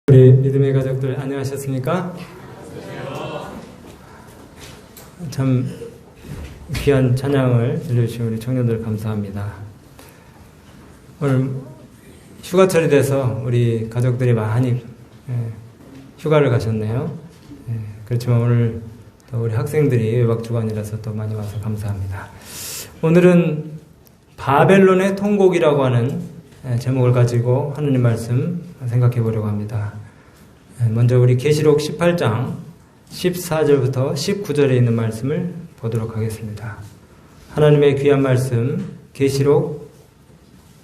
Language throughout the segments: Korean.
우리 믿음의 가족들 안녕하셨습니까? 참 귀한 찬양을 들려주신 우리 청년들 감사합니다. 오늘 휴가철이 돼서 우리 가족들이 많이 휴가를 가셨네요. 그렇지만 오늘 또 우리 학생들이 외박주간이라서 또 많이 와서 감사합니다. 오늘은 바벨론의 통곡이라고 하는 제목을 가지고 하느님 말씀 생각해 보려고 합니다. 먼저 우리 계시록 18장 14절부터 19절에 있는 말씀을 보도록 하겠습니다. 하나님의 귀한 말씀 계시록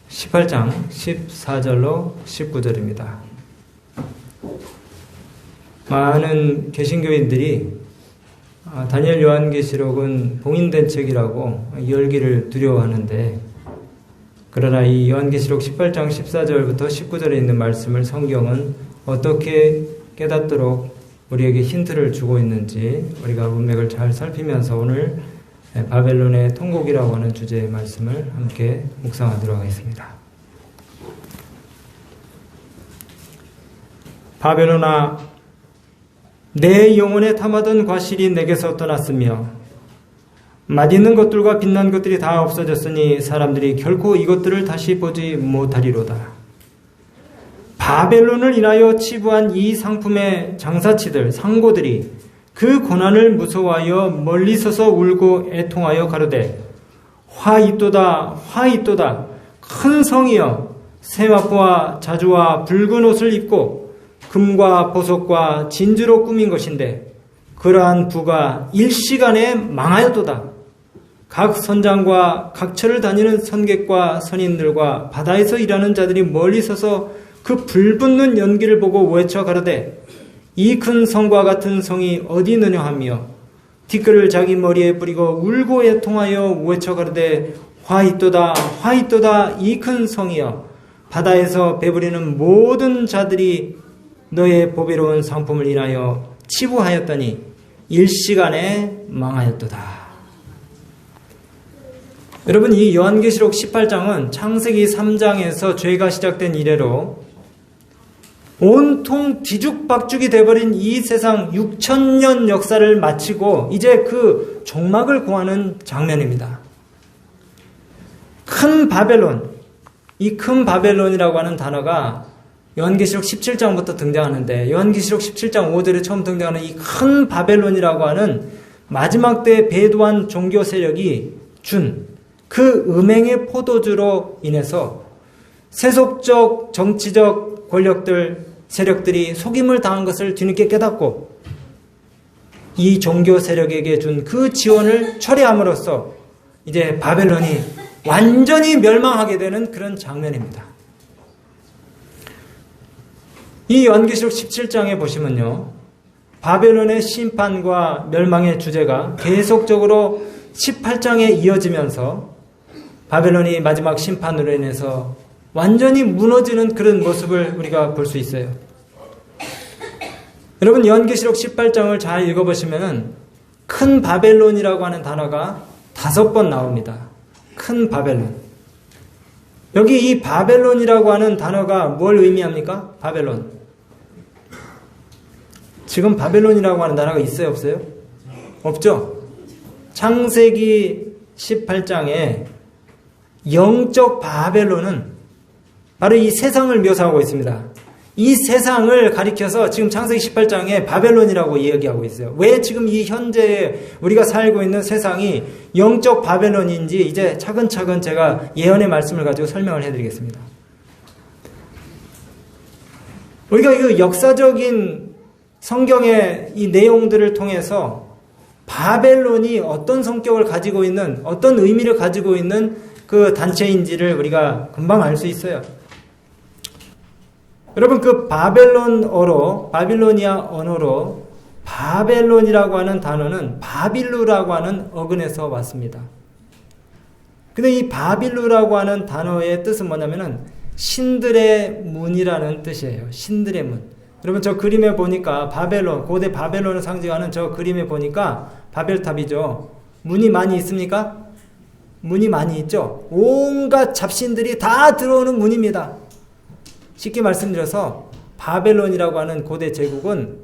18장 14절로 19절입니다. 많은 개신교인들이 다니엘 요한계시록은 봉인된 책이라고 열기를 두려워하는데, 그러나 이 요한계시록 18장 14절부터 19절에 있는 말씀을 성경은 어떻게 깨닫도록 우리에게 힌트를 주고 있는지 우리가 문맥을 잘 살피면서 오늘 바벨론의 통곡이라고 하는 주제의 말씀을 함께 묵상하도록 하겠습니다. 바벨론아, 내 영혼에 탐하던 과실이 내게서 떠났으며 맛있는 것들과 빛난 것들이 다 없어졌으니 사람들이 결코 이것들을 다시 보지 못하리로다. 바벨론을 인하여 치부한 이 상품의 장사치들, 상고들이 그 고난을 무서워하여 멀리 서서 울고 애통하여 가로되, 화 있도다, 화 있도다. 큰 성이여, 세마포와 자주와 붉은 옷을 입고 금과 보석과 진주로 꾸민 것인데 그러한 부가 일시간에 망하였도다. 각 선장과 각처를 다니는 선객과 선인들과 바다에서 일하는 자들이 멀리 서서 그 불붙는 연기를 보고 외쳐 가로되, 이 큰 성과 같은 성이 어디 있느냐 하며 티끌을 자기 머리에 뿌리고 울고 애통하여 외쳐 가로되, 화 있도다, 화 있도다. 이 큰 성이여, 바다에서 배부리는 모든 자들이 너의 보배로운 상품을 인하여 치부하였더니 일시간에 망하였도다. 여러분, 이 요한계시록 18장은 창세기 3장에서 죄가 시작된 이래로 온통 뒤죽박죽이 돼버린 이 세상 6,000년 역사를 마치고 이제 그 종막을 고하는 장면입니다. 큰 바벨론, 이 큰 바벨론이라고 하는 단어가 요한계시록 17장부터 등장하는데, 요한계시록 17장 5절에 처음 등장하는 이 큰 바벨론이라고 하는 마지막 때 배도한 종교 세력이 준 그 음행의 포도주로 인해서 세속적 정치적 권력들, 세력들이 속임을 당한 것을 뒤늦게 깨닫고 이 종교 세력에게 준 그 지원을 철회함으로써 이제 바벨론이 완전히 멸망하게 되는 그런 장면입니다. 이 요한계시록 17장에 보시면요, 바벨론의 심판과 멸망의 주제가 계속적으로 18장에 이어지면서 바벨론이 마지막 심판으로 인해서 완전히 무너지는 그런 모습을 우리가 볼 수 있어요. 여러분, 요한계시록 18장을 잘 읽어보시면 큰 바벨론이라고 하는 단어가 5번 나옵니다. 큰 바벨론. 여기 이 바벨론이라고 하는 단어가 뭘 의미합니까? 바벨론. 지금 바벨론이라고 하는 단어가 있어요, 없어요? 없죠? 창세기 18장에 영적 바벨론은 바로 이 세상을 묘사하고 있습니다. 이 세상을 가리켜서 지금 창세기 18장에 바벨론이라고 이야기하고 있어요. 왜 지금 이 현재 우리가 살고 있는 세상이 영적 바벨론인지 이제 차근차근 제가 예언의 말씀을 가지고 설명을 해드리겠습니다. 우리가 이 역사적인 성경의 이 내용들을 통해서 바벨론이 어떤 성격을 가지고 있는, 어떤 의미를 가지고 있는 그 단체인지를 우리가 금방 알 수 있어요. 여러분, 그 바벨론어로, 바빌로니아 언어로 바벨론이라고 하는 단어는 바빌루라고 하는 어근에서 왔습니다. 근데 이 바빌루라고 하는 단어의 뜻은 뭐냐면은 신들의 문이라는 뜻이에요. 신들의 문. 여러분, 저 그림에 보니까 바벨론, 고대 바벨론을 상징하는 저 그림에 보니까 바벨탑이죠. 문이 많이 있습니까? 문이 많이 있죠. 온갖 잡신들이 다 들어오는 문입니다. 쉽게 말씀드려서 바벨론이라고 하는 고대 제국은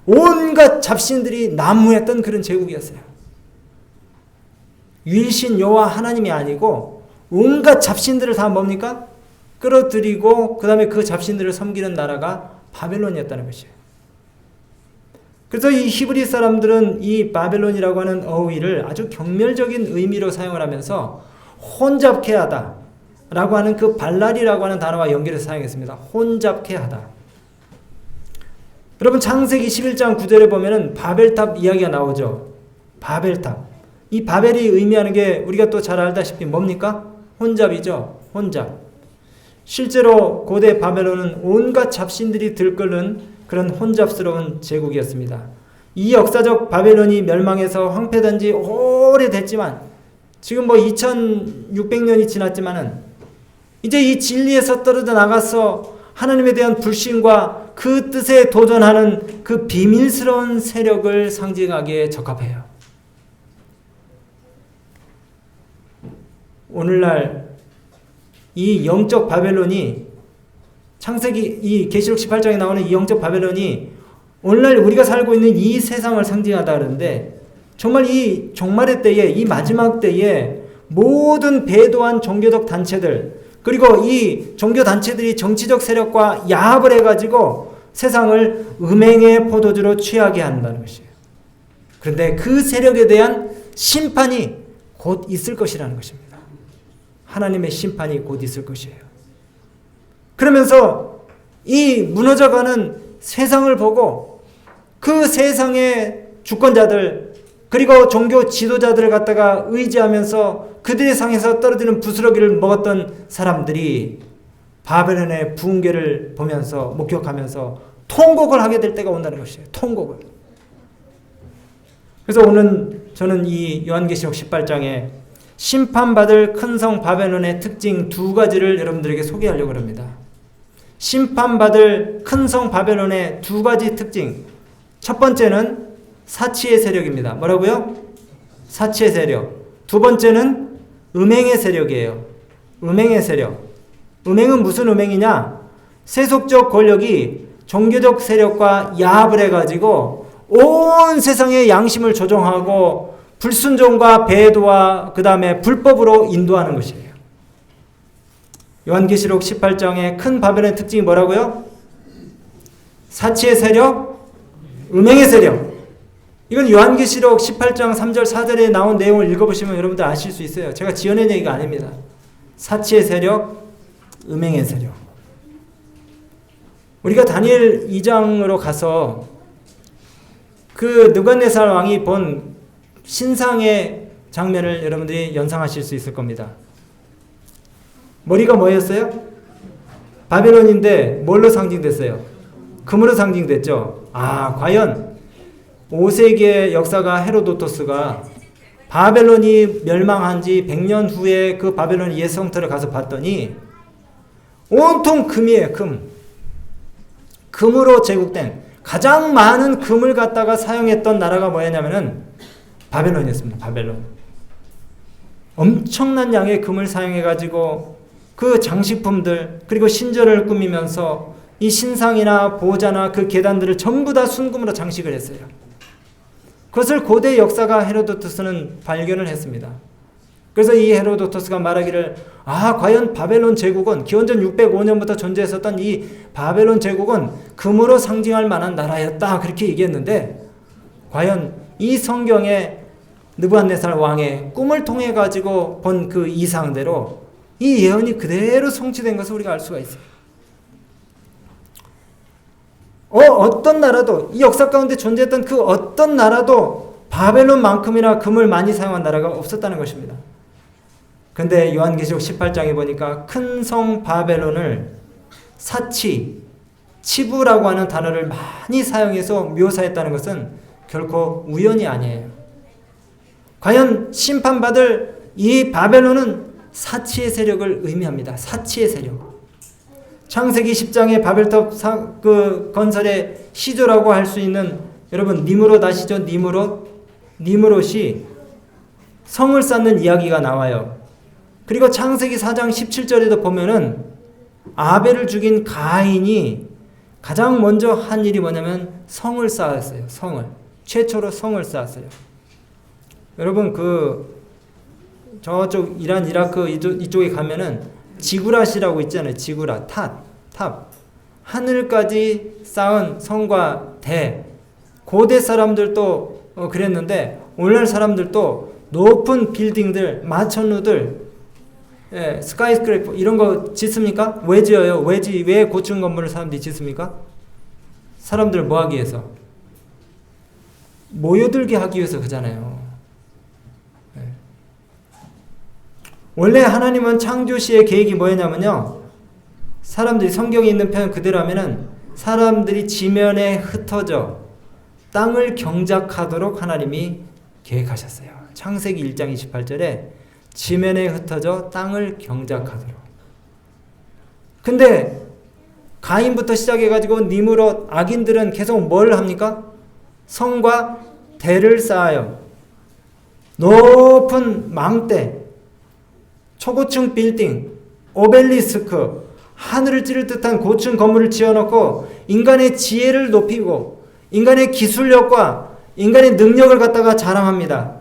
온갖 잡신들이 난무했던 그런 제국이었어요. 유일신 여호와 하나님이 아니고 온갖 잡신들을 다 뭡니까? 끌어들이고 그 다음에 그 잡신들을 섬기는 나라가 바벨론이었다는 것이에요. 그래서 이 히브리 사람들은 이 바벨론이라고 하는 어휘를 아주 경멸적인 의미로 사용을 하면서 혼잡케 하다 라고 하는 그 발랄이라고 하는 단어와 연결해서 사용했습니다. 혼잡케 하다. 여러분 창세기 11장 9절에 보면은 바벨탑 이야기가 나오죠. 바벨탑. 이 바벨이 의미하는 게 우리가 또 잘 알다시피 뭡니까? 혼잡이죠. 혼잡. 실제로 고대 바벨론은 온갖 잡신들이 들끓는 그런 혼잡스러운 제국이었습니다. 이 역사적 바벨론이 멸망해서 황폐된 지 오래됐지만 지금 2600년이 지났지만은 이제 이 진리에서 떨어져 나가서 하나님에 대한 불신과 그 뜻에 도전하는 그 비밀스러운 세력을 상징하기에 적합해요. 오늘날 이 영적 바벨론이 창세기 이 계시록 18장에 나오는 이 영적 바벨론이 오늘날 우리가 살고 있는 이 세상을 상징하다 그러는데 정말 이 종말의 때에 이 마지막 때에 모든 배도한 종교적 단체들 그리고 이 종교 단체들이 정치적 세력과 야합을 해가지고 세상을 음행의 포도주로 취하게 한다는 것이에요. 그런데 그 세력에 대한 심판이 곧 있을 것이라는 것입니다. 하나님의 심판이 곧 있을 것이에요. 그러면서 이 무너져가는 세상을 보고 그 세상의 주권자들 그리고 종교 지도자들을 갖다가 의지하면서 그들의 상에서 떨어지는 부스러기를 먹었던 사람들이 바벨론의 붕괴를 보면서 목격하면서 통곡을 하게 될 때가 온다는 것이에요. 통곡을. 그래서 오늘 저는 이 요한계시록 18장에 심판받을 큰 성 바벨론의 특징 두 가지를 여러분들에게 소개하려고 합니다. 심판받을 큰 성 바벨론의 두 가지 특징. 첫 번째는 사치의 세력입니다. 뭐라고요? 사치의 세력. 두 번째는 음행의 세력이에요. 음행의 세력. 음행은 무슨 음행이냐? 세속적 권력이 종교적 세력과 야합을 해가지고 온 세상의 양심을 조종하고 불순종과 배도와 그 다음에 불법으로 인도하는 것이에요. 요한계시록 18장의 큰 바벨론의 특징이 뭐라고요? 사치의 세력, 음행의 세력. 이건 요한계시록 18장 3절 4절에 나온 내용을 읽어보시면 여러분들 아실 수 있어요. 제가 지어낸 얘기가 아닙니다. 사치의 세력, 음행의 세력. 우리가 다니엘 2장으로 가서 그 느부갓네살 왕이 본 신상의 장면을 여러분들이 연상하실 수 있을 겁니다. 머리가 뭐였어요? 바벨론인데 뭘로 상징됐어요? 금으로 상징됐죠. 과연 5세기의 역사가 헤로도토스가 바벨론이 멸망한 지 100년 후에 그 바벨론 예성터를 가서 봤더니 온통 금이에요. 금으로 제국된 가장 많은 금을 갖다가 사용했던 나라가 뭐였냐면은 바벨론이었습니다. 바벨론. 엄청난 양의 금을 사용해가지고 그 장식품들 그리고 신전을 꾸미면서 이 신상이나 보좌나 그 계단들을 전부 다 순금으로 장식을 했어요. 그것을 고대 역사가 헤로도토스는 발견을 했습니다. 그래서 이 헤로도토스가 말하기를 과연 바벨론 제국은 기원전 605년부터 존재했었던 이 바벨론 제국은 금으로 상징할 만한 나라였다 그렇게 얘기했는데 과연 이 성경에 느부갓네살 왕의 꿈을 통해 가지고 본 그 이상대로 이 예언이 그대로 성취된 것을 우리가 알 수가 있어요. 어떤 나라도 이 역사 가운데 존재했던 그 어떤 나라도 바벨론만큼이나 금을 많이 사용한 나라가 없었다는 것입니다. 그런데 요한계시록 18장에 보니까 큰 성 바벨론을 사치, 치부라고 하는 단어를 많이 사용해서 묘사했다는 것은 결코 우연이 아니에요. 과연 심판받을 이 바벨론은 사치의 세력을 의미합니다. 사치의 세력. 창세기 10장의 바벨탑 그 건설의 시조라고 할 수 있는 여러분 니므롯 아시죠? 니므롯이 성을 쌓는 이야기가 나와요. 그리고 창세기 4장 17절에도 보면은 아벨을 죽인 가인이 가장 먼저 한 일이 뭐냐면 성을 쌓았어요. 성을. 최초로 성을 쌓았어요. 여러분 저쪽 이란, 이라크 이쪽에 가면은 지구랏이라고 있잖아요. 지구랏, 탑. 하늘까지 쌓은 성과 대. 고대 사람들도 그랬는데 오늘날 사람들도 높은 빌딩들, 마천루들, 스카이스크래퍼 이런 거 짓습니까? 왜 지어요? 왜 고층 건물을 사람들이 짓습니까? 사람들 뭐 하기 위해서? 모여들게 하기 위해서 그잖아요. 원래 하나님은 창조시의 계획이 뭐였냐면요. 사람들이 성경에 있는 표현 그대로 하면은 사람들이 지면에 흩어져 땅을 경작하도록 하나님이 계획하셨어요. 창세기 1장 28절에 지면에 흩어져 땅을 경작하도록. 근데 가인부터 시작해가지고 니므롯 악인들은 계속 뭘 합니까? 성과 대를 쌓아요. 높은 망대, 초고층 빌딩, 오벨리스크, 하늘을 찌를 듯한 고층 건물을 지어놓고 인간의 지혜를 높이고 인간의 기술력과 인간의 능력을 갖다가 자랑합니다.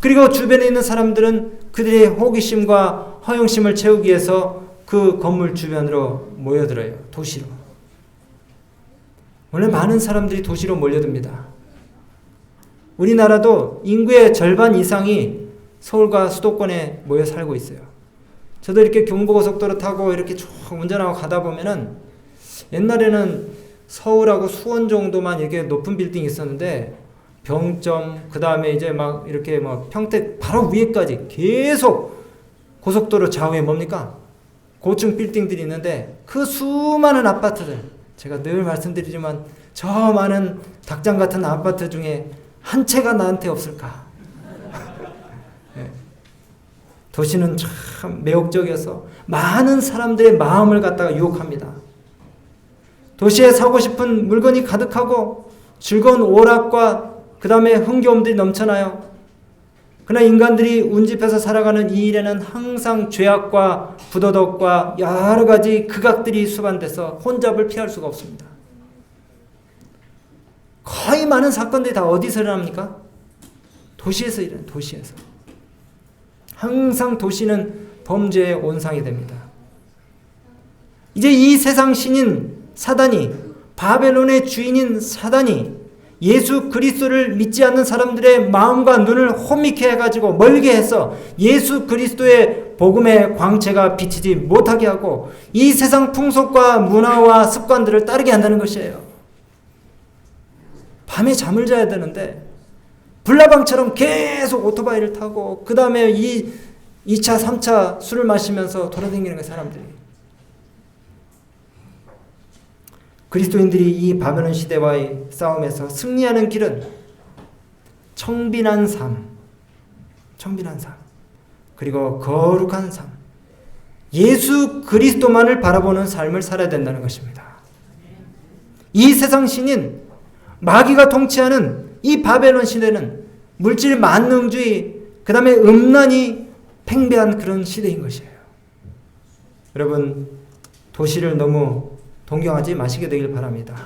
그리고 주변에 있는 사람들은 그들의 호기심과 허영심을 채우기 위해서 그 건물 주변으로 모여들어요. 도시로. 원래 많은 사람들이 도시로 몰려듭니다. 우리나라도 인구의 절반 이상이 서울과 수도권에 모여 살고 있어요. 저도 이렇게 경부고속도로 타고 이렇게 쭉 운전하고 가다 보면은 옛날에는 서울하고 수원 정도만 이렇게 높은 빌딩이 있었는데 병점, 그 다음에 이제 막 이렇게 막 평택 바로 위에까지 계속 고속도로 좌우에 뭡니까? 고층 빌딩들이 있는데 그 수많은 아파트들, 제가 늘 말씀드리지만 저 많은 닭장 같은 아파트 중에 한 채가 나한테 없을까? 네. 도시는 참 매혹적이어서 많은 사람들의 마음을 갖다가 유혹합니다. 도시에 사고 싶은 물건이 가득하고 즐거운 오락과 그 다음에 흥겨움들이 넘쳐나요. 그러나 인간들이 운집해서 살아가는 이 일에는 항상 죄악과 부도덕과 여러 가지 극악들이 수반돼서 혼잡을 피할 수가 없습니다. 거의 많은 사건들이 다 어디서 일어납니까? 도시에서 일어나요. 도시에서. 항상 도시는 범죄의 온상이 됩니다. 이제 이 세상 신인 사단이, 바벨론의 주인인 사단이 예수 그리스도를 믿지 않는 사람들의 마음과 눈을 혼미케 해가지고 멀게 해서 예수 그리스도의 복음의 광채가 비치지 못하게 하고 이 세상 풍속과 문화와 습관들을 따르게 한다는 것이에요. 밤에 잠을 자야 되는데 불나방처럼 계속 오토바이를 타고 그 다음에 2차, 3차 술을 마시면서 돌아다니는 거예요, 사람들이. 그리스도인들이 이 바벨론 시대와의 싸움에서 승리하는 길은 청빈한 삶, 그리고 거룩한 삶, 예수 그리스도만을 바라보는 삶을 살아야 된다는 것입니다. 이 세상 신인 마귀가 통치하는 이 바벨론 시대는 물질 만능주의, 그 다음에 음란이 팽배한 그런 시대인 것이에요. 여러분, 도시를 너무 동경하지 마시게 되길 바랍니다.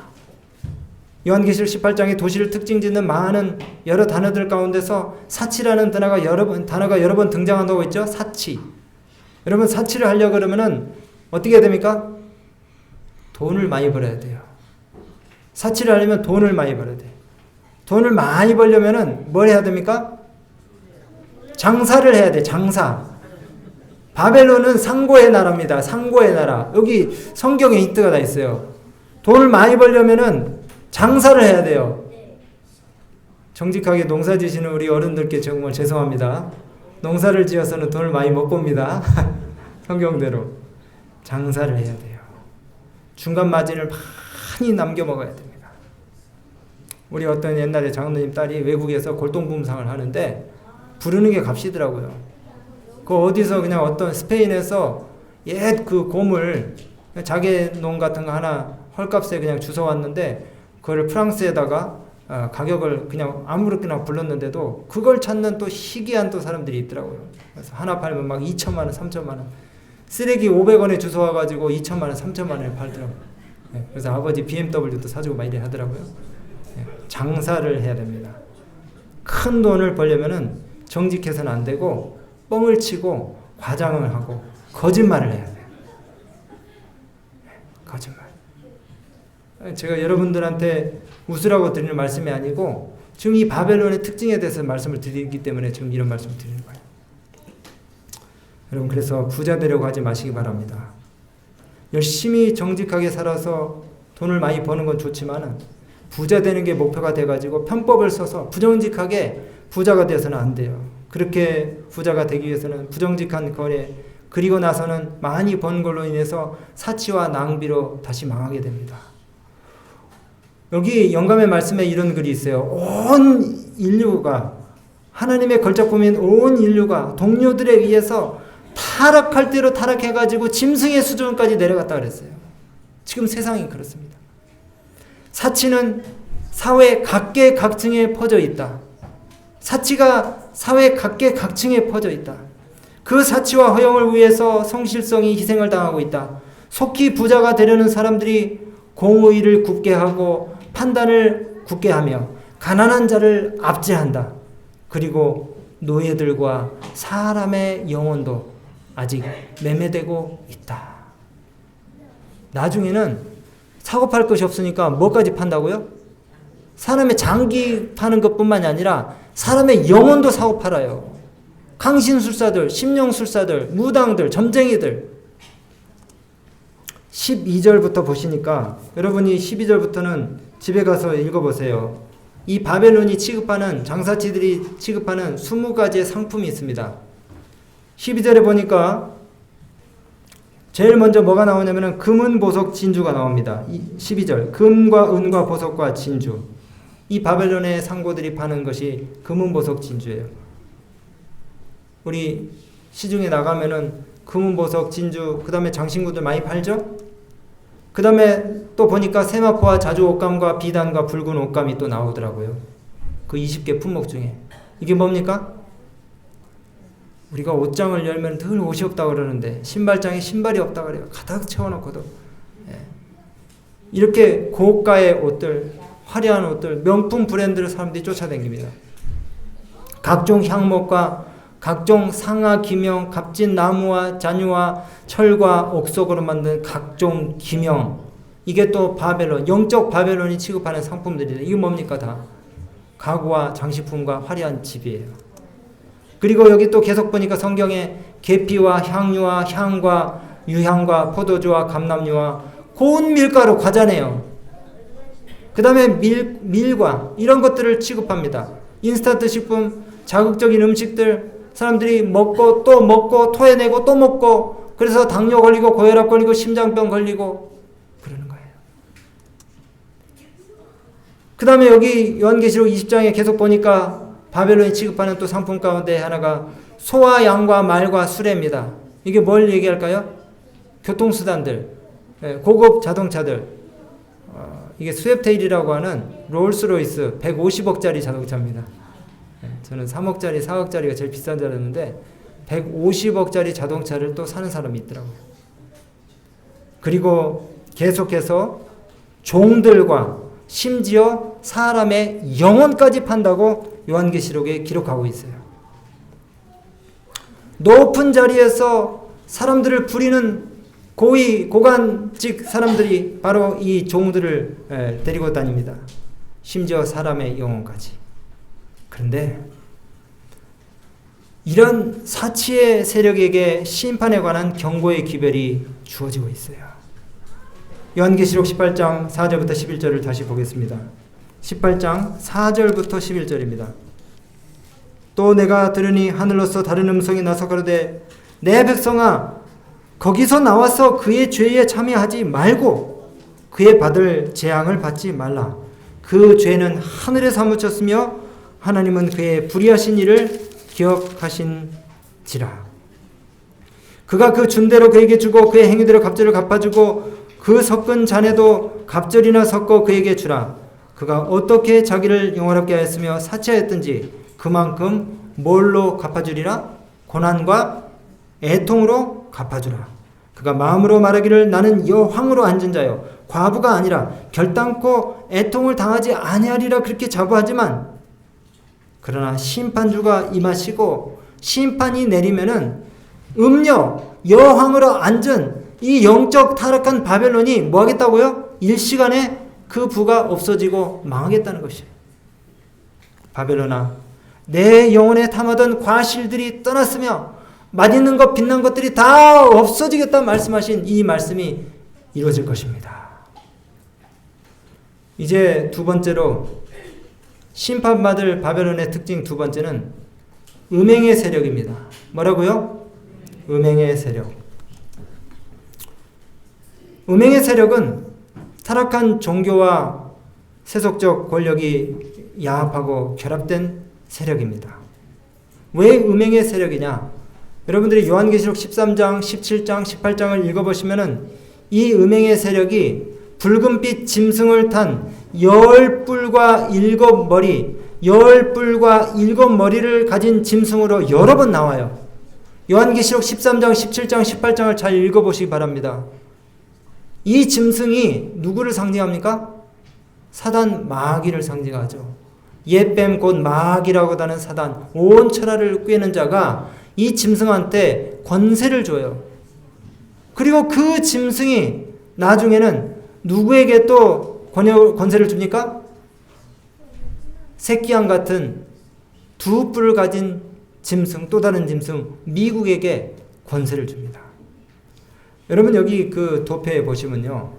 요한계시록 18장에 도시를 특징 짓는 많은 여러 단어들 가운데서 사치라는 단어가 여러 번 등장한다고 했죠. 사치. 여러분, 사치를 하려고 그러면은 어떻게 해야 됩니까? 돈을 많이 벌어야 돼요. 사치를 하려면 돈을 많이 벌어야 돼요. 돈을 많이 벌려면은 뭘 해야 됩니까? 장사를 해야 돼. 장사. 바벨론은 상고의 나라입니다. 상고의 나라. 여기 성경에 힌트가 다 있어요. 돈을 많이 벌려면은 장사를 해야 돼요. 정직하게 농사 지시는 우리 어른들께 정말 죄송합니다. 농사를 지어서는 돈을 많이 못 법니다. 성경대로. 장사를 해야 돼요. 중간 마진을 많이 남겨 먹어야 됩니다. 우리 어떤 옛날에 장로님 딸이 외국에서 골동품상을 하는데 부르는 게 값이더라고요. 그 어디서 그냥 어떤 스페인에서 옛 그 고물 자개농 같은 거 하나 헐값에 그냥 주워왔는데 그걸 프랑스에다가 가격을 그냥 아무렇게나 불렀는데도 그걸 찾는 또 희귀한 또 사람들이 있더라고요. 그래서 하나 팔면 막 2천만 원, 3천만 원. 쓰레기 500원에 주워와가지고 2천만 원, 3천만 원에 팔더라고요. 그래서 아버지 BMW도 사주고 막 이래 하더라고요. 장사를 해야 됩니다. 큰 돈을 벌려면은 정직해서는 안 되고 뻥을 치고 과장을 하고 거짓말을 해야 돼요. 거짓말. 제가 여러분들한테 웃으라고 드리는 말씀이 아니고 지금 이 바벨론의 특징에 대해서 말씀을 드리기 때문에 지금 이런 말씀을 드리는 거예요. 여러분, 그래서 부자 되려고 하지 마시기 바랍니다. 열심히 정직하게 살아서 돈을 많이 버는 건 좋지만 부자 되는 게 목표가 돼가지고 편법을 써서 부정직하게 부자가 되어서는 안 돼요. 그렇게 부자가 되기 위해서는 부정직한 거래, 그리고 나서는 많이 번 걸로 인해서 사치와 낭비로 다시 망하게 됩니다. 여기 영감의 말씀에 이런 글이 있어요. 온 인류가, 하나님의 걸작품인 온 인류가 동료들에 의해서 타락할 대로 타락해가지고 짐승의 수준까지 내려갔다 그랬어요. 지금 세상이 그렇습니다. 사치는 사회 각계각층에 퍼져 있다. 사치가 사회 각계각층에 퍼져 있다. 그 사치와 허영을 위해서 성실성이 희생을 당하고 있다. 속히 부자가 되려는 사람들이 공의를 굳게 하고 판단을 굳게 하며 가난한 자를 압제한다. 그리고 노예들과 사람의 영혼도 아직 매매되고 있다. 나중에는 사고 팔 것이 없으니까 뭐까지 판다고요? 사람의 장기 파는 것뿐만이 아니라 사람의 영혼도 사고 팔아요. 강신술사들, 심령술사들, 무당들, 점쟁이들. 12절부터 보시니까 여러분이 12절부터는 집에 가서 읽어보세요. 이 바벨론이 취급하는, 장사치들이 취급하는 20가지의 상품이 있습니다. 12절에 보니까 제일 먼저 뭐가 나오냐면 금은, 보석, 진주가 나옵니다. 12절 금과 은과 보석과 진주. 이 바벨론의 상고들이 파는 것이 금은, 보석, 진주예요. 우리 시중에 나가면은 금은, 보석, 진주, 그 다음에 장신구들 많이 팔죠? 그 다음에 또 보니까 세마포와 자주 옷감과 비단과 붉은 옷감이 또 나오더라고요. 그 20개 품목 중에. 이게 뭡니까? 우리가 옷장을 열면 늘 옷이 없다고 그러는데 신발장에 신발이 없다고 그래요. 가득 채워놓고도. 이렇게 고가의 옷들, 화려한 옷들, 명품 브랜드를 사람들이 쫓아다닙니다. 각종 향목과 각종 상아, 기명, 값진 나무와 잔유와 철과 옥석으로 만든 각종 기명. 이게 또 바벨론, 영적 바벨론이 취급하는 상품들이에요. 이게 뭡니까? 다 가구와 장식품과 화려한 집이에요. 그리고 여기 또 계속 보니까 성경에 계피와 향유와 향과 유향과 포도주와 감람류와 고운 밀가루, 과자네요. 그 다음에 밀과 이런 것들을 취급합니다. 인스턴트 식품, 자극적인 음식들, 사람들이 먹고 또 먹고 토해내고 또 먹고, 그래서 당뇨 걸리고 고혈압 걸리고 심장병 걸리고 그러는 거예요. 그 다음에 여기 요한계시록 20장에 계속 보니까 바벨론이 취급하는 또 상품 가운데 하나가 소와 양과 말과 수레입니다. 이게 뭘 얘기할까요? 교통수단들, 고급 자동차들. 이게 스왑테일이라고 하는 롤스로이스 150억짜리 자동차입니다. 저는 3억짜리, 4억짜리가 제일 비싼 줄 알았는데 150억짜리 자동차를 또 사는 사람이 있더라고요. 그리고 계속해서 종들과 심지어 사람의 영혼까지 판다고 요한계시록에 기록하고 있어요. 높은 자리에서 사람들을 부리는 고위 고관직 사람들이 바로 이 종들을 데리고 다닙니다. 심지어 사람의 영혼까지. 그런데 이런 사치의 세력에게 심판에 관한 경고의 기별이 주어지고 있어요. 요한계시록 18장 4절부터 11절을 다시 보겠습니다. 18장 4절부터 11절입니다. 또 내가 들으니 하늘로서 다른 음성이 나서 가로되 내 백성아 거기서 나와서 그의 죄에 참여하지 말고 그의 받을 재앙을 받지 말라. 그 죄는 하늘에서 묻혔으며 하나님은 그의 불의하신 일을 기억하신지라. 그가 그 준 대로 그에게 주고 그의 행위대로 갑절을 갚아주고 그 섞은 잔에도 갑절이나 섞어 그에게 주라. 그가 어떻게 자기를 영원하게 하였으며 사치하였든지 그만큼 뭘로 갚아주리라? 고난과 애통으로 갚아주라. 그가 마음으로 말하기를 나는 여호왕으로 앉은 자요 과부가 아니라 결단코 애통을 당하지 아니하리라 그렇게 자부하지만 그러나 심판주가 임하시고 심판이 내리면은 여왕으로 앉은 이 영적 타락한 바벨론이 뭐 하겠다고요? 일시간에 그 부가 없어지고 망하겠다는 것이에요. 바벨론아, 내 영혼에 탐하던 과실들이 떠났으며 맛있는 것 빛난 것들이 다 없어지겠다 말씀하신 이 말씀이 이루어질 것입니다. 이제 두 번째로 심판받을 바벨론의 특징 두 번째는 음행의 세력입니다. 뭐라고요? 음행의 세력. 음행의 세력은 타락한 종교와 세속적 권력이 야합하고 결합된 세력입니다. 왜 음행의 세력이냐? 여러분들이 요한계시록 13장, 17장, 18장을 읽어보시면은 이 음행의 세력이 붉은빛 짐승을 탄 10뿔과 7머리, 10뿔과 7머리를 가진 짐승으로 여러 번 나와요. 요한계시록 13장, 17장, 18장을 잘 읽어보시기 바랍니다. 이 짐승이 누구를 상징합니까? 사단 마귀를 상징하죠. 옛뱀 곧 마귀라고 하는 사단, 온 천하를 꿰는 자가 이 짐승한테 권세를 줘요. 그리고 그 짐승이 나중에는 누구에게 또 권세를 줍니까? 새끼양 같은 두 뿔을 가진 짐승, 또 다른 짐승, 미국에게 권세를 줍니다. 여러분 여기 그 도표에 보시면요.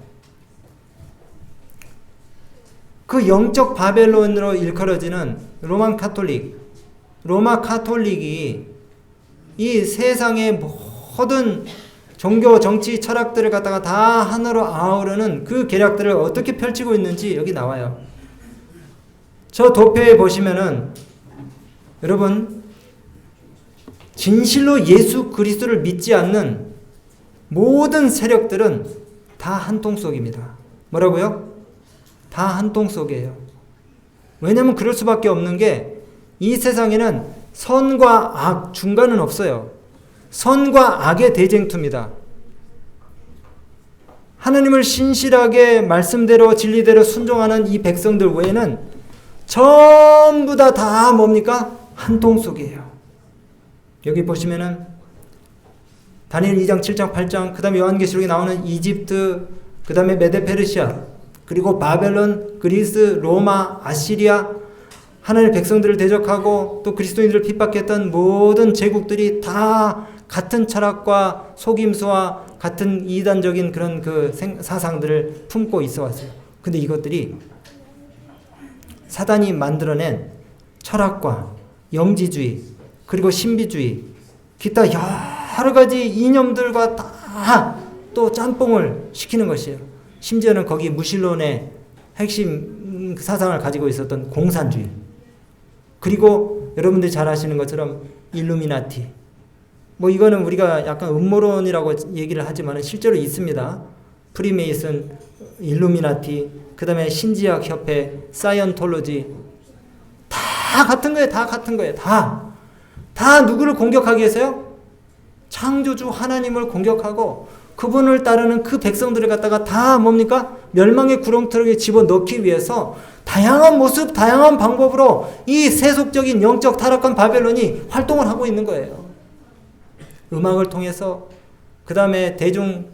그 영적 바벨론으로 일컬어지는 로마 카톨릭이 이 세상의 모든 종교, 정치, 철학들을 갖다가 다 하나로 아우르는 그 계략들을 어떻게 펼치고 있는지 여기 나와요. 저 도표에 보시면은 여러분 진실로 예수 그리스도를 믿지 않는 모든 세력들은 다 한 통 속입니다. 뭐라고요? 다 한 통 속이에요. 왜냐하면 그럴 수밖에 없는 게 이 세상에는 선과 악 중간은 없어요. 선과 악의 대쟁투입니다. 하나님을 신실하게 말씀대로 진리대로 순종하는 이 백성들 외에는 전부 다 뭡니까? 한 통 속이에요. 여기 보시면은 다니엘 2장, 7장, 8장, 그 다음에 요한계시록에 나오는 이집트, 그 다음에 메데페르시아, 그리고 바벨론, 그리스, 로마, 아시리아, 하나님의 백성들을 대적하고 또 그리스도인들을 핍박했던 모든 제국들이 다 같은 철학과 속임수와 같은 이단적인 그런 그 사상들을 품고 있어 왔어요. 근데 이것들이 사단이 만들어낸 철학과 영지주의, 그리고 신비주의, 기타 여러 가지 이념들과 다 또 짬뽕을 시키는 것이에요. 심지어는 거기 무신론의 핵심 사상을 가지고 있었던 공산주의, 그리고 여러분들이 잘 아시는 것처럼 일루미나티, 뭐 이거는 우리가 약간 음모론이라고 얘기를 하지만 실제로 있습니다. 프리메이슨, 일루미나티, 그 다음에 신지학 협회, 사이언톨로지, 다 같은 거예요. 다 같은 거예요. 다 누구를 공격하기 위해서요? 창조주 하나님을 공격하고 그분을 따르는 그 백성들을 갖다가 다 뭡니까? 멸망의 구렁텅이에 집어넣기 위해서 다양한 모습, 다양한 방법으로 이 세속적인 영적 타락한 바벨론이 활동을 하고 있는 거예요. 음악을 통해서, 그 다음에 대중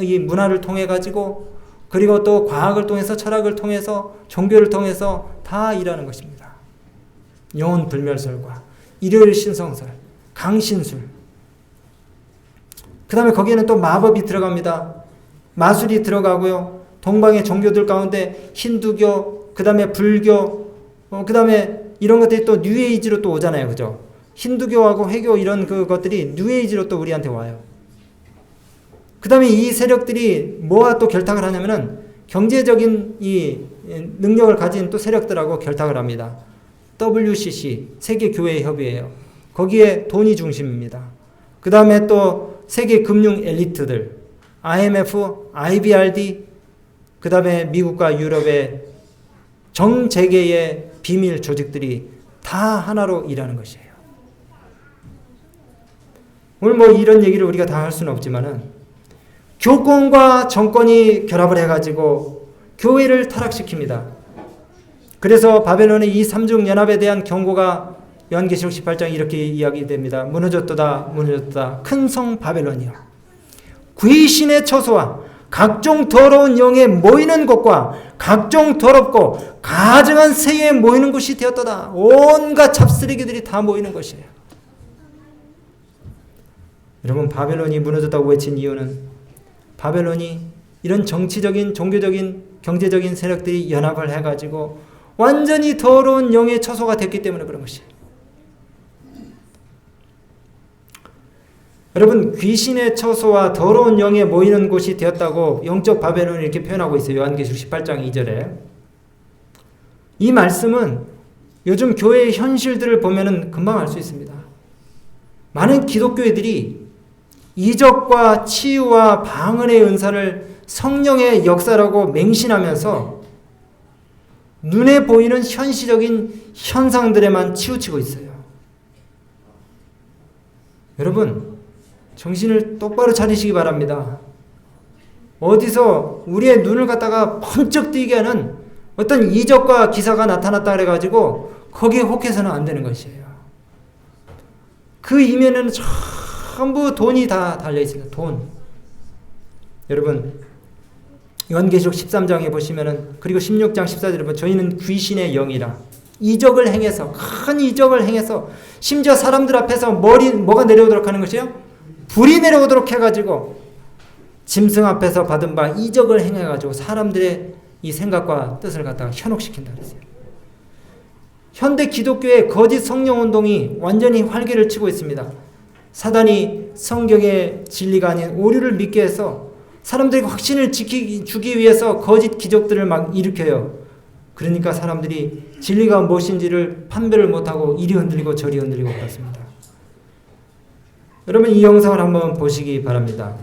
이 문화를 통해 가지고, 그리고 또 과학을 통해서, 철학을 통해서, 종교를 통해서 다 일하는 것입니다. 영혼 불멸설과 일요일 신성설, 강신술, 그 다음에 거기에는 또 마법이 들어갑니다. 마술이 들어가고요. 동방의 종교들 가운데 힌두교, 그 다음에 불교, 그 다음에 이런 것들이 또 뉴에이지로 또 오잖아요. 그죠? 힌두교하고 회교 이런 그것들이 뉴에이지로 또 우리한테 와요. 그 다음에 이 세력들이 뭐와 또 결탁을 하냐면은 경제적인 이 능력을 가진 또 세력들하고 결탁을 합니다. WCC, 세계교회협의회예요. 거기에 돈이 중심입니다. 그 다음에 또 세계 금융 엘리트들, IMF, IBRD, 그 다음에 미국과 유럽의 전 세계의 비밀 조직들이 다 하나로 일하는 것이에요. 오늘 뭐 이런 얘기를 우리가 다 할 수는 없지만은 교권과 정권이 결합을 해가지고 교회를 타락시킵니다. 그래서 바벨론의 이 삼중연합에 대한 경고가 요한계시록 18장에 이렇게 이야기됩니다. 무너졌도다 무너졌도다 큰 성 바벨론이여, 귀신의 처소와 각종 더러운 영에 모이는 곳과 각종 더럽고 가증한 새에 모이는 곳이 되었도다. 온갖 잡쓰레기들이 다 모이는 것이에요. 여러분, 바벨론이 무너졌다고 외친 이유는 바벨론이 이런 정치적인, 종교적인, 경제적인 세력들이 연합을 해가지고 완전히 더러운 영의 처소가 됐기 때문에 그런 것이에요. 여러분, 귀신의 처소와 더러운 영에 모이는 곳이 되었다고 영적 바벨론을 이렇게 표현하고 있어요. 요한계시록 18장 2절에. 이 말씀은 요즘 교회의 현실들을 보면은 금방 알 수 있습니다. 많은 기독교회들이 이적과 치유와 방언의 은사를 성령의 역사라고 맹신하면서 눈에 보이는 현실적인 현상들에만 치우치고 있어요. 여러분, 정신을 똑바로 차리시기 바랍니다. 어디서 우리의 눈을 갖다가 번쩍 뜨게 하는 어떤 이적과 기사가 나타났다 그래가지고 거기에 혹해서는 안 되는 것이에요. 그 이면에는 전부 돈이 다 달려있습니다. 돈. 여러분, 요한계시록 13장에 보시면은, 그리고 16장 14절에 보면 저희는 귀신의 영이라 이적을 행해서, 큰 이적을 행해서, 심지어 사람들 앞에서 뭐가 내려오도록 하는 것이요? 불이 내려오도록 해가지고 짐승 앞에서 받은 바 이적을 행해가지고 사람들의 이 생각과 뜻을 갖다가 현혹시킨다 그랬어요. 현대 기독교의 거짓 성령운동이 완전히 활개를 치고 있습니다. 사단이 성경의 진리가 아닌 오류를 믿게 해서 사람들이 확신을 주기 위해서 거짓 기적들을 막 일으켜요. 그러니까 사람들이 진리가 무엇인지를 판별을 못하고 이리 흔들리고 저리 흔들리고 그렇습니다. 여러분, 이 영상을 한번 보시기 바랍니다.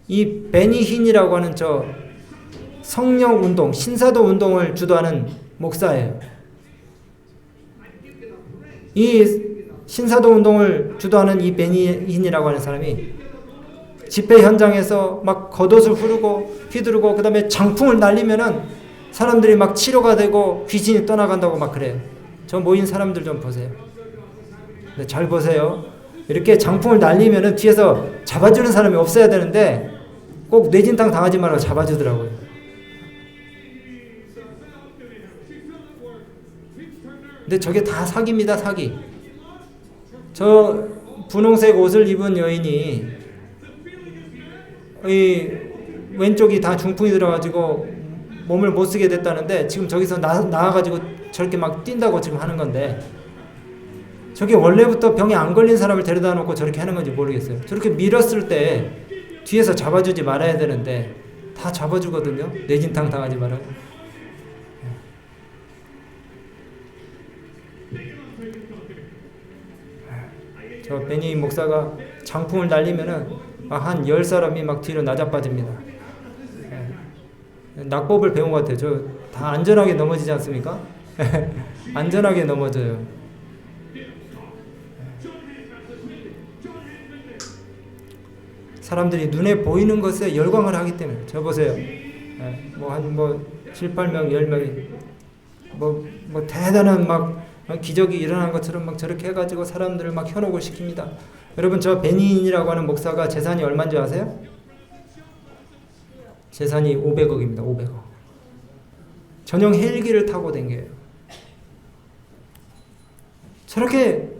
이 베니 힌이라고 하는 저 성령 운동, 신사도 운동을 주도하는 목사예요. 이 신사도 운동을 주도하는 이 베니 힌이라고 하는 사람이 집회 현장에서 막 겉옷을 휘두르고 그 다음에 장풍을 날리면은 사람들이 막 치료가 되고 귀신이 떠나간다고 막 그래요. 저 모인 사람들 좀 보세요. 네, 잘 보세요. 이렇게 장풍을 날리면은 뒤에서 잡아주는 사람이 없어야 되는데 꼭 뇌진탕 당하지 말라고 잡아주더라고요. 근데 저게 다 사기입니다, 사기. 저 분홍색 옷을 입은 여인이 이 왼쪽이 다 중풍이 들어가지고 몸을 못 쓰게 됐다는데 지금 저기서 나와가지고 저렇게 막 뛴다고 지금 하는 건데, 저게 원래부터 병에 안 걸린 사람을 데려다 놓고 저렇게 하는 건지 모르겠어요. 저렇게 밀었을 때 뒤에서 잡아주지 말아야 되는데 다 잡아주거든요. 뇌진탕 당하지 말아요. 저 베니 목사가 장풍을 날리면은 한 10사람이 막 뒤로 나자빠집니다. 낙법을 배운 것 같아요. 저 다 안전하게 넘어지지 않습니까? 안전하게 넘어져요. 사람들이 눈에 보이는 것에 열광을 하기 때문에. 저 보세요. 한 7, 8명, 10명이 뭐 대단한 막 기적이 일어난 것처럼 막 저렇게 해가지고 사람들을 막 현혹을 시킵니다. 여러분, 저 베니인이라고 하는 목사가 재산이 얼마인 줄 아세요? 재산이 500억입니다. 500억. 전용 헬기를 타고 댕겨요. 저렇게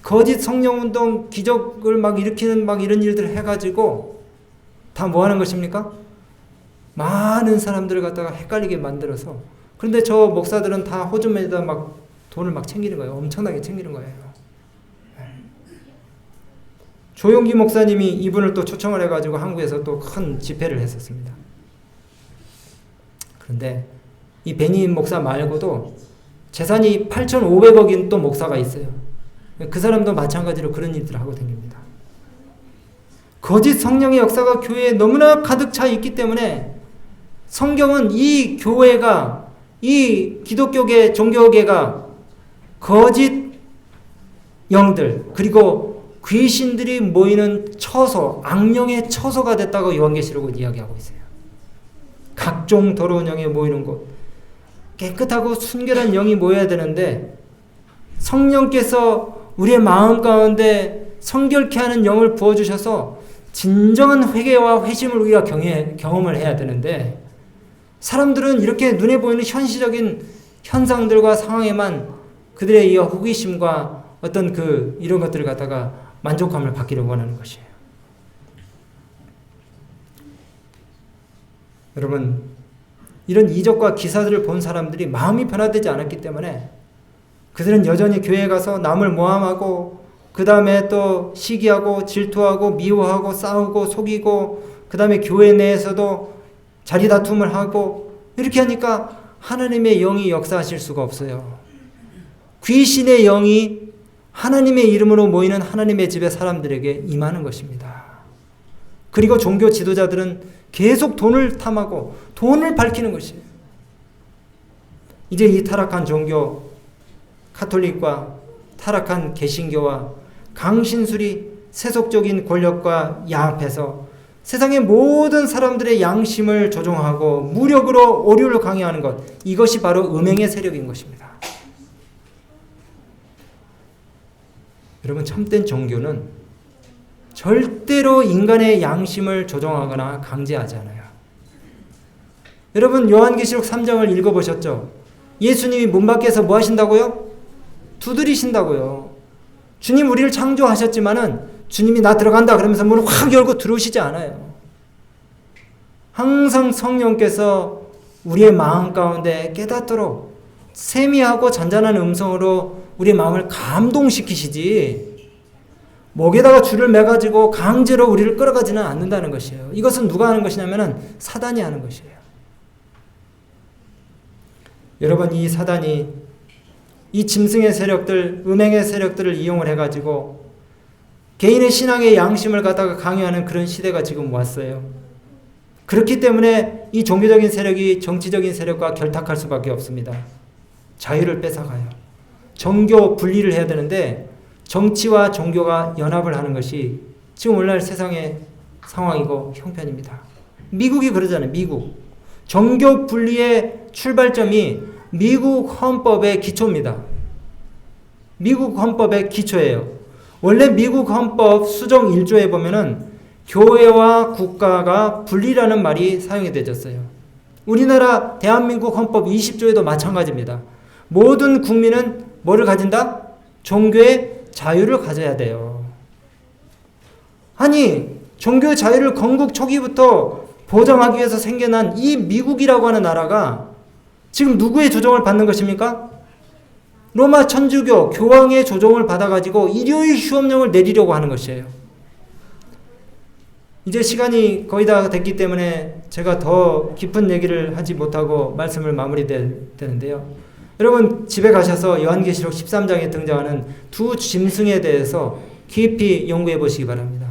거짓 성령운동, 기적을 막 일으키는 막 이런 일들을 해가지고 다 뭐 하는 것입니까? 많은 사람들을 갖다가 헷갈리게 만들어서. 그런데 저 목사들은 다 호주머니에다 막 돈을 막 챙기는 거예요. 엄청나게 챙기는 거예요. 조용기 목사님이 이분을 또 초청을 해가지고 한국에서 또 큰 집회를 했었습니다. 그런데 이 베니 목사 말고도 재산이 8,500억인 또 목사가 있어요. 그 사람도 마찬가지로 그런 일들을 하고 다닙니다. 거짓 성령의 역사가 교회에 너무나 가득 차 있기 때문에 성경은 이 교회가, 이 기독교계, 종교계가 거짓 영들, 그리고 귀신들이 모이는 처소, 악령의 처소가 됐다고 요한계시록은 이야기하고 있어요. 각종 더러운 영이 모이는 곳, 깨끗하고 순결한 영이 모여야 되는데 성령께서 우리의 마음 가운데 성결케 하는 영을 부어주셔서 진정한 회개와 회심을 우리가 경험을 해야 되는데, 사람들은 이렇게 눈에 보이는 현실적인 현상들과 상황에만 그들에 이어 호기심과 어떤 이런 것들을 갖다가 만족감을 받기를 원하는 것이에요. 여러분, 이런 이적과 기사들을 본 사람들이 마음이 변화되지 않았기 때문에 그들은 여전히 교회에 가서 남을 모함하고, 그 다음에 또 시기하고 질투하고 미워하고 싸우고 속이고, 그 다음에 교회 내에서도 자리 다툼을 하고, 이렇게 하니까 하나님의 영이 역사하실 수가 없어요. 귀신의 영이 하나님의 이름으로 모이는 하나님의 집의 사람들에게 임하는 것입니다. 그리고 종교 지도자들은 계속 돈을 탐하고 돈을 밝히는 것이에요. 이제 이 타락한 종교, 카톨릭과 타락한 개신교와 강신술이 세속적인 권력과 야합해서 세상의 모든 사람들의 양심을 조종하고 무력으로 오류를 강요하는 것, 이것이 바로 음행의 세력인 것입니다. 여러분, 참된 종교는 절대로 인간의 양심을 조종하거나 강제하지 않아요. 여러분, 요한계시록 3장을 읽어보셨죠? 예수님이 문 밖에서 뭐 하신다고요? 두드리신다고요. 주님 우리를 창조하셨지만은 주님이 나 들어간다 그러면서 문을 확 열고 들어오시지 않아요. 항상 성령께서 우리의 마음 가운데 깨닫도록 세미하고 잔잔한 음성으로 우리의 마음을 감동시키시지, 목에다가 줄을 매가지고 강제로 우리를 끌어가지는 않는다는 것이에요. 이것은 누가 하는 것이냐면은 사단이 하는 것이에요. 여러분, 이 사단이 이 짐승의 세력들, 음행의 세력들을 이용을 해가지고 개인의 신앙의 양심을 갖다가 강요하는 그런 시대가 지금 왔어요. 그렇기 때문에 이 종교적인 세력이 정치적인 세력과 결탁할 수밖에 없습니다. 자유를 뺏어가요. 종교 분리를 해야 되는데 정치와 종교가 연합을 하는 것이 지금 오늘날 세상의 상황이고 형편입니다. 미국이 그러잖아요. 미국. 종교 분리의 출발점이 미국 헌법의 기초입니다. 미국 헌법의 기초예요. 원래 미국 헌법 수정 1조에 보면은 교회와 국가가 분리라는 말이 사용이 되졌어요. 우리나라 대한민국 헌법 20조에도 마찬가지입니다. 모든 국민은 뭐를 가진다? 종교의 자유를 가져야 돼요. 아니, 종교의 자유를 건국 초기부터 보장하기 위해서 생겨난 이 미국이라고 하는 나라가 지금 누구의 조종을 받는 것입니까? 로마 천주교 교황의 조종을 받아가지고 일요일 휴업령을 내리려고 하는 것이에요. 이제 시간이 거의 다 됐기 때문에 제가 더 깊은 얘기를 하지 못하고 말씀을 마무리되는데요. 여러분, 집에 가셔서 요한계시록 13장에 등장하는 두 짐승에 대해서 깊이 연구해 보시기 바랍니다.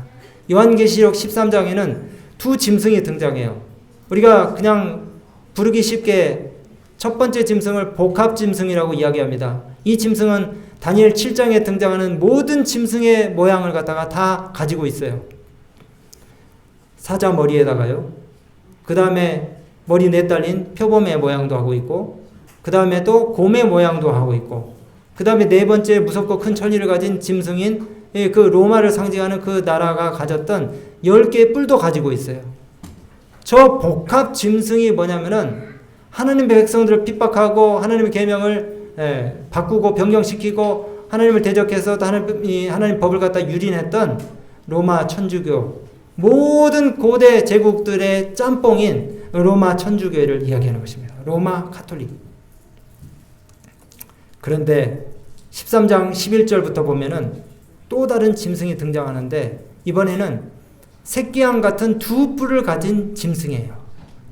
요한계시록 13장에는 두 짐승이 등장해요. 우리가 그냥 부르기 쉽게 첫 번째 짐승을 복합짐승이라고 이야기합니다. 이 짐승은 다니엘 7장에 등장하는 모든 짐승의 모양을 갖다가 다 가지고 있어요. 사자 머리에다가요. 그 다음에 머리 내달린 표범의 모양도 하고 있고, 그 다음에 또 곰의 모양도 하고 있고, 그 다음에 네 번째 무섭고 큰 천리를 가진 짐승인 그 로마를 상징하는 그 나라가 가졌던 10개의 뿔도 가지고 있어요. 저 복합 짐승이 뭐냐면은 하나님의 백성들을 핍박하고 하나님의 계명을 바꾸고 변경시키고 하나님을 대적해서 하나님 법을 갖다 유린했던 로마 천주교, 모든 고대 제국들의 짬뽕인 로마 천주교회를 이야기하는 것입니다. 로마 카톨릭. 그런데 13장 11절부터 보면은 또 다른 짐승이 등장하는데, 이번에는 새끼양 같은 두 뿔을 가진 짐승이에요.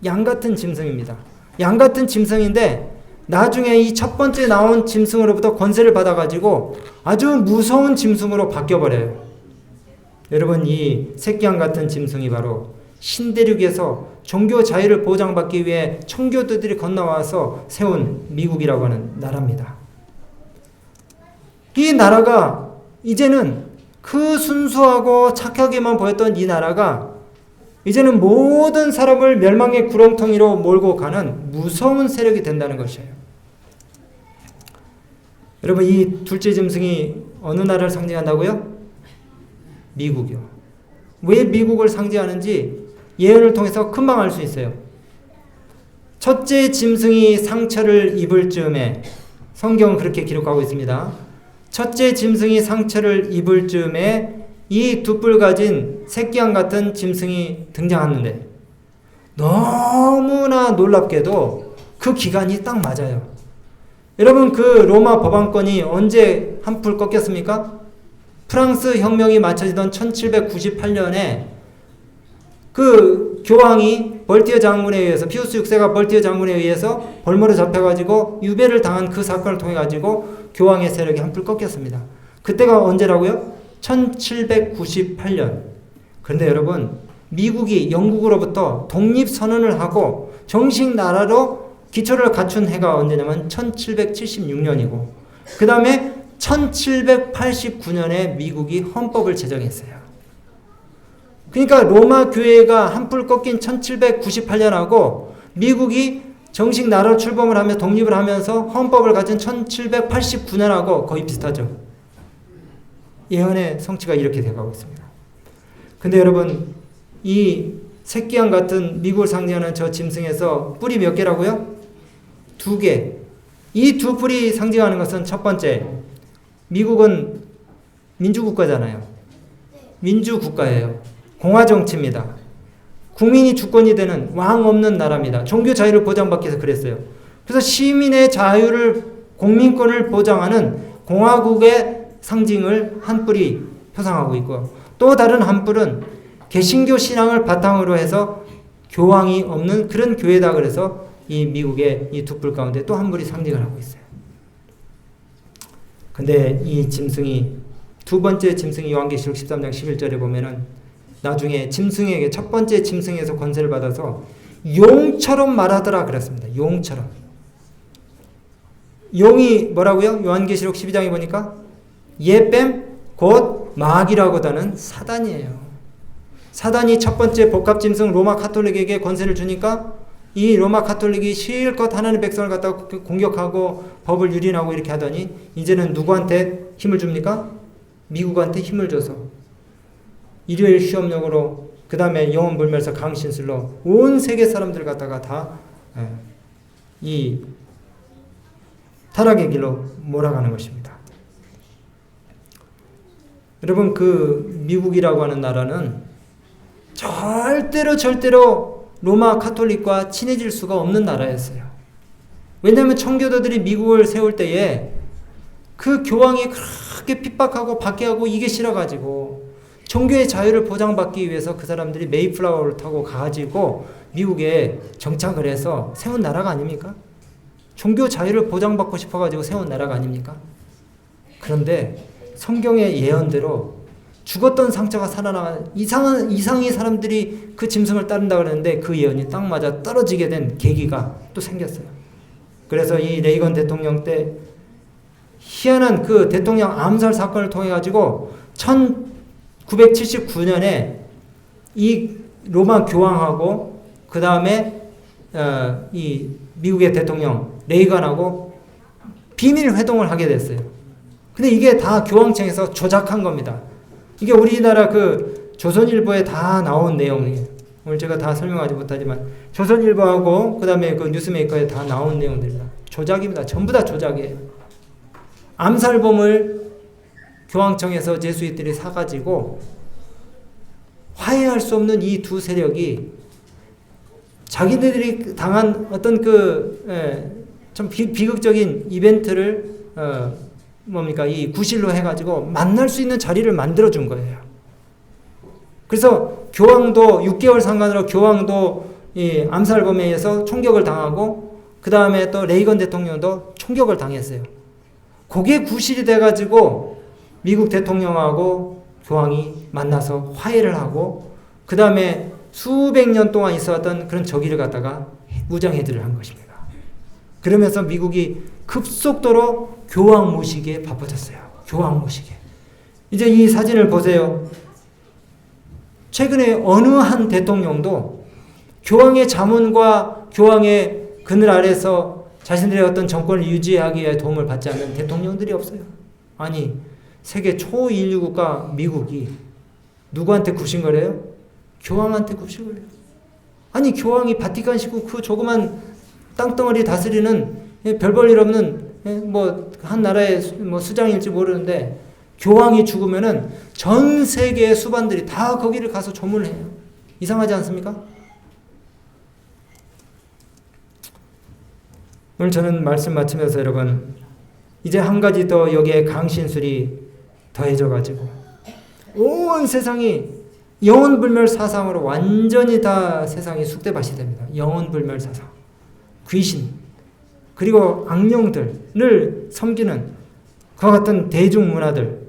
양 같은 짐승입니다. 양 같은 짐승인데 나중에 이 첫 번째 나온 짐승으로부터 권세를 받아가지고 아주 무서운 짐승으로 바뀌어버려요. 여러분, 이 새끼양 같은 짐승이 바로 신대륙에서 종교 자유를 보장받기 위해 청교도들이 건너와서 세운 미국이라고 하는 나라입니다. 이 나라가 이제는 그 순수하고 착하게만 보였던 이 나라가 이제는 모든 사람을 멸망의 구렁텅이로 몰고 가는 무서운 세력이 된다는 것이에요. 여러분, 이 둘째 짐승이 어느 나라를 상징한다고요? 미국이요. 왜 미국을 상징하는지 예언을 통해서 금방 알 수 있어요. 첫째 짐승이 상처를 입을 즈음에, 성경은 그렇게 기록하고 있습니다. 첫째 짐승이 상처를 입을 즈음에 이 두 뿔 가진 새끼양 같은 짐승이 등장하는데, 너무나 놀랍게도 그 기간이 딱 맞아요. 여러분, 그 로마 법왕권이 언제 한풀 꺾였습니까? 프랑스 혁명이 마쳐지던 1798년에 그 교황이 벌티어 장군에 의해서, 피우스 6세가 벌티어 장군에 의해서 벌모로 잡혀가지고 유배를 당한 그 사건을 통해가지고 교황의 세력이 한풀 꺾였습니다. 그때가 언제라고요? 1798년. 그런데 여러분, 미국이 영국으로부터 독립선언을 하고 정식 나라로 기초를 갖춘 해가 언제냐면 1776년이고, 그 다음에 1789년에 미국이 헌법을 제정했어요. 그러니까 로마 교회가 한풀 꺾인 1798년하고 미국이 정식 나라로 출범을 하며 독립을 하면서 헌법을 갖춘 1789년하고 거의 비슷하죠. 예언의 성취가 이렇게 돼가고 있습니다. 근데 여러분, 이 새끼양 같은 미국을 상징하는 저 짐승에서 뿔이 몇 개라고요? 2개. 이 두 뿔이 상징하는 것은, 첫 번째, 미국은 민주국가잖아요. 민주국가예요. 공화정치입니다. 국민이 주권이 되는 왕 없는 나라입니다. 종교 자유를 보장받기 위해서 그랬어요. 그래서 시민의 자유를, 공민권을 보장하는 공화국의 상징을 한 뿔이 표상하고 있고요. 또 다른 한 뿔은 개신교 신앙을 바탕으로 해서 교황이 없는 그런 교회다 그래서 이 미국의 이 두 뿔 가운데 또 한 뿔이 상징을 하고 있어요. 근데 이 짐승이, 두 번째 짐승이 요한계시록 13장 11절에 보면은 나중에 짐승에게, 첫 번째 짐승에서 권세를 받아서 용처럼 말하더라 그랬습니다. 용처럼. 용이 뭐라고요? 요한계시록 12장에 보니까 예뱀 곧 마귀라고 하는 사단이에요. 사단이 첫 번째 복합짐승 로마 카톨릭에게 권세를 주니까 이 로마 카톨릭이 실컷 하나님의 백성을 갖다가 공격하고 법을 유린하고 이렇게 하더니 이제는 누구한테 힘을 줍니까? 미국한테 힘을 줘서 일요일 시험용으로, 그 다음에 영혼 불멸사 강신술로 온 세계 사람들 갖다가 다 이 타락의 길로 몰아가는 것입니다. 여러분, 그 미국이라고 하는 나라는 절대로 로마 카톨릭과 친해질 수가 없는 나라였어요. 왜냐하면 청교도들이 미국을 세울 때에 그 교황이 그렇게 핍박하고 박해하고 이게 싫어가지고 종교의 자유를 보장받기 위해서 그 사람들이 메이플라워를 타고 가가지고 미국에 정착을 해서 세운 나라가 아닙니까? 종교 자유를 보장받고 싶어가지고 세운 나라가 아닙니까? 그런데 성경의 예언대로 죽었던 상처가 살아나 이상의 사람들이 그 짐승을 따른다 그랬는데 그 예언이 딱 맞아 떨어지게 된 계기가 또 생겼어요. 그래서 이 레이건 대통령 때 희한한 그 대통령 암살 사건을 통해 가지고 1979년에 이 로마 교황하고 그 다음에 이 미국의 대통령 레이건하고 비밀 회동을 하게 됐어요. 근데 이게 다 교황청에서 조작한 겁니다. 이게 우리나라 그 조선일보에 다 나온 내용이에요. 오늘 제가 다 설명하지 못하지만 조선일보하고 그 다음에 그 뉴스메이커에 다 나온 내용들입니다. 조작입니다. 전부 다 조작이에요. 암살범을 교황청에서 제수이트들이 사가지고 화해할 수 없는 이 두 세력이 자기들이 당한 어떤 좀 비극적인 이벤트를 이 구실로 해가지고 만날 수 있는 자리를 만들어준 거예요. 그래서 교황도 6개월 상관으로 교황도 이 암살범에 의해서 총격을 당하고 그 다음에 또 레이건 대통령도 총격을 당했어요. 그게 구실이 돼가지고 미국 대통령하고 교황이 만나서 화해를 하고 그 다음에 수백 년 동안 있어왔던 그런 적의를 갖다가 무장해제를 한 것입니다. 그러면서 미국이 급속도로 교황 모시기에 바빠졌어요. 교황 모시기. 이제 이 사진을 보세요. 최근에 어느 한 대통령도 교황의 자문과 교황의 그늘 아래서 자신들의 어떤 정권을 유지하기 위해 도움을 받지 않는 대통령들이 없어요. 아니, 세계 초인류 국가 미국이 누구한테 굽신 거래요? 교황한테 굽신 거래요. 아니, 교황이 바티칸시고 그 조그만 땅덩어리 다스리는 별 볼 일 없는 한 나라의 수장일지 모르는데 교황이 죽으면은 전 세계의 수반들이 다 거기를 가서 조문을 해요. 이상하지 않습니까? 오늘 저는 말씀 마치면서 여러분, 이제 한 가지 더 여기에 강신술이 더해져가지고 온 세상이 영혼불멸 사상으로 완전히 다 세상이 쑥대밭이 됩니다. 영혼불멸 사상. 귀신, 그리고 악령들을 섬기는 그와 같은 대중문화들,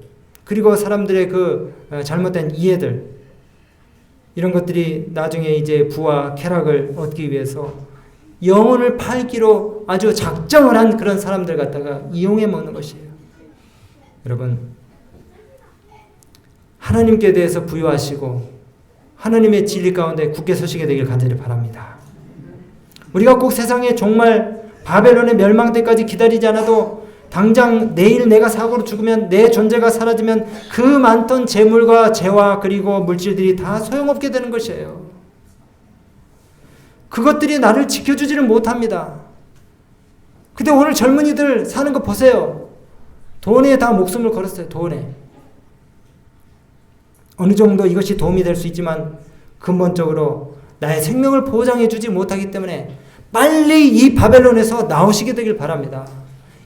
그리고 사람들의 그 잘못된 이해들, 이런 것들이 나중에 이제 부와 쾌락을 얻기 위해서 영혼을 팔기로 아주 작정을 한 그런 사람들 갖다가 이용해 먹는 것이에요. 여러분, 하나님께 대해서 부여하시고 하나님의 진리 가운데 굳게 서시게 되길 간절히 바랍니다. 우리가 꼭 세상에 정말 바벨론의 멸망 때까지 기다리지 않아도 당장 내일 내가 사고로 죽으면 내 존재가 사라지면 그 많던 재물과 재화 그리고 물질들이 다 소용없게 되는 것이에요. 그것들이 나를 지켜주지를 못합니다. 근데 오늘 젊은이들 사는 거 보세요. 돈에 다 목숨을 걸었어요. 돈에. 어느 정도 이것이 도움이 될 수 있지만 근본적으로 나의 생명을 보장해 주지 못하기 때문에 빨리 이 바벨론에서 나오시게 되길 바랍니다.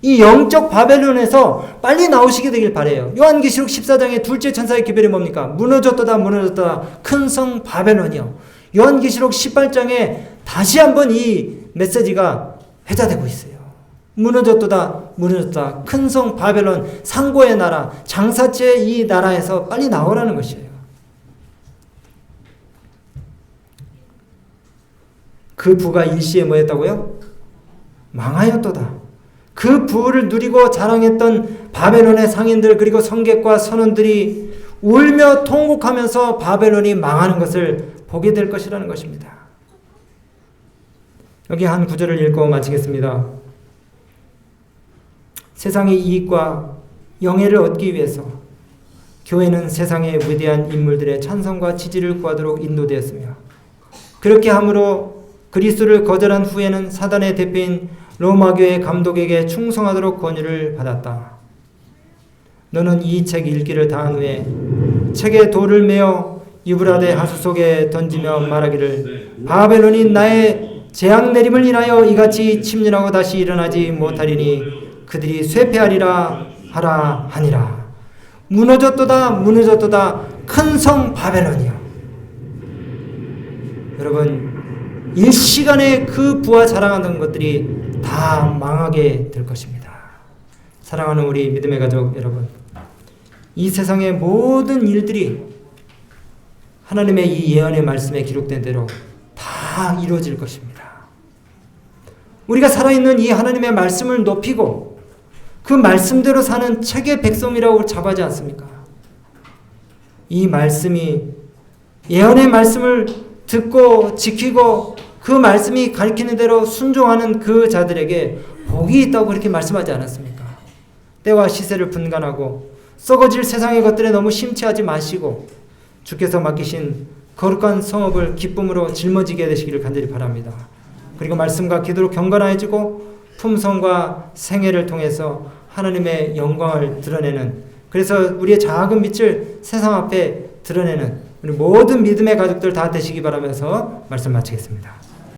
이 영적 바벨론에서 빨리 나오시게 되길 바라요. 요한계시록 14장의 둘째 천사의 기별이 뭡니까? 무너졌도다 무너졌도다 큰 성 바벨론이요. 요한계시록 18장에 다시 한번 이 메시지가 회자되고 있어요. 무너졌도다 무너졌다 큰 성 바벨론, 상고의 나라, 장사죄의 이 나라에서 빨리 나오라는 것이에요. 그 부가 일시에 뭐였다고요? 망하였도다. 그 부를 누리고 자랑했던 바벨론의 상인들 그리고 성객과 선원들이 울며 통곡하면서 바벨론이 망하는 것을 보게 될 것이라는 것입니다. 여기 한 구절을 읽고 마치겠습니다. 세상의 이익과 영예를 얻기 위해서 교회는 세상의 위대한 인물들의 찬성과 지지를 구하도록 인도되었으며 그렇게 함으로 그리스도를 거절한 후에는 사단의 대표인 로마교회 감독에게 충성하도록 권유를 받았다. 너는 이 책 읽기를 다한 후에 책에 돌을 메어 유브라데 하수 속에 던지며 말하기를 바벨론이 나의 재앙 내림을 인하여 이같이 침륜하고 다시 일어나지 못하리니 그들이 쇠폐하리라 하라 하니라. 무너졌도다 무너졌도다 큰 성 바벨론이여. 여러분, 일시간에 그 부와 자랑하는 것들이 다 망하게 될 것입니다. 사랑하는 우리 믿음의 가족 여러분, 이 세상의 모든 일들이 하나님의 이 예언의 말씀에 기록된 대로 다 이루어질 것입니다. 우리가 살아있는 이 하나님의 말씀을 높이고 그 말씀대로 사는 책의 백성이라고 잡아지 않습니까? 이 말씀이 예언의 말씀을 듣고 지키고 그 말씀이 가리키는 대로 순종하는 그 자들에게 복이 있다고 그렇게 말씀하지 않았습니까? 때와 시세를 분간하고 썩어질 세상의 것들에 너무 심취하지 마시고 주께서 맡기신 거룩한 성업을 기쁨으로 짊어지게 되시기를 간절히 바랍니다. 그리고 말씀과 기도로 경건해지고 품성과 생애를 통해서 하나님의 영광을 드러내는, 그래서 우리의 작은 빛을 세상 앞에 드러내는 우리 모든 믿음의 가족들 다 되시기 바라면서 말씀 마치겠습니다.